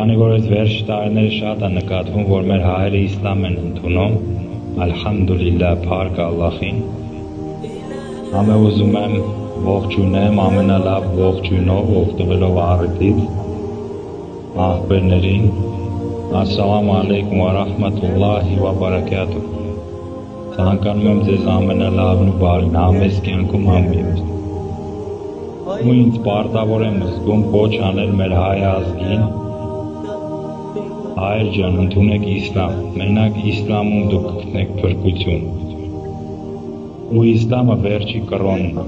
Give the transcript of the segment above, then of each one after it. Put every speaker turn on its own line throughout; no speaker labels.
Քանի որ այս վերջ տարիները շատ է նկատվում, որ մեր հայերը իսլամ են ընդունում, ալհամդուլիլլահ, փառք Ալլահին, ամե ուզում եմ ողջունեմ ամենալավ ողջույնով, օգտվելով առիթից աղբերներին, ասսալամու ալեյքում վա ռահմաթուլլահի վա բարակաթուհ։ Ցանկանում եմ ձեզ ամենալավն ու բարին համեստ կյանքում համբերել։ Ու ինձ պարտավոր եմ զգում կոչ անել մեր հայ ազգին, հայր ջան, ընդունեք իսլամ, մենակ իսլամում դուք կգտնեք փրկություն։ Ու իսլամը վերջի կրոնն է։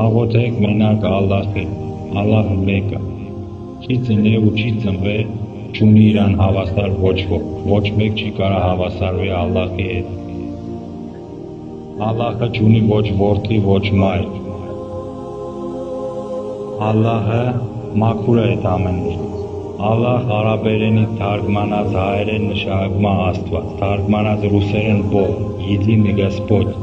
Աղոթեք մենակ Ալլահին, Ալլահը մեկ է, չի ծնե ու չի ծնվե, չունի իրան հավասար ոչ ոք, ոչ մեկ չի կարող հավասարվել Ալլահի հետ։ Ալլահը չունի ոչ որդի, ոչ մայր։ Ալլահը մաքուր է այդ ամենից։ Ալլահ արաբերենից թարգմանած հայերեն նշանակում է Աստված, թարգմանած ռուսերեն Բог, Единый Господь։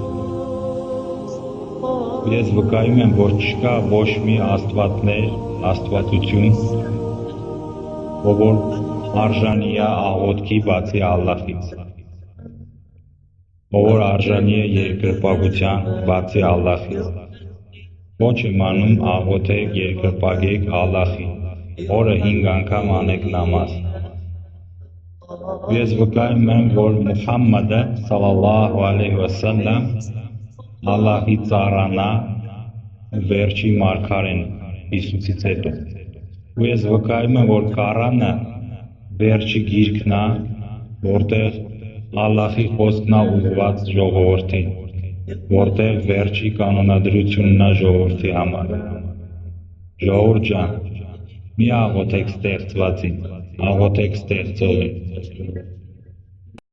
Ես վկայում եմ, որ չկա ոչ մի աստվածություն, որ արժանի է աղոթքի բացի Ալլահից, որ արժանի է երկրպագության բացի Ալլահից։ Ոչ եմ անում աղոթեք, երկրպագեք Ալլահին, օրը 5 անգամ անեք նամազ։ Ես վկայում եմ, որ Մուհամմադը սալալլահու ալեյհի վասալամ Ալլահի ծառան է, վերջի մարգարեն Հիսուսից հետո։ Ու ես վկայում եմ, որ Ղուրանը վերջի գիրքն է, որտեղ Ալլահի խոսքն է ուղղված ժողովրդին, որտեղ վերջի կանոնադրությունն է ժողովրդի համար։ Ժողովուրդ ջան, մի աղոթեք ստեղծվածին, աղոթեք ստեղծողին։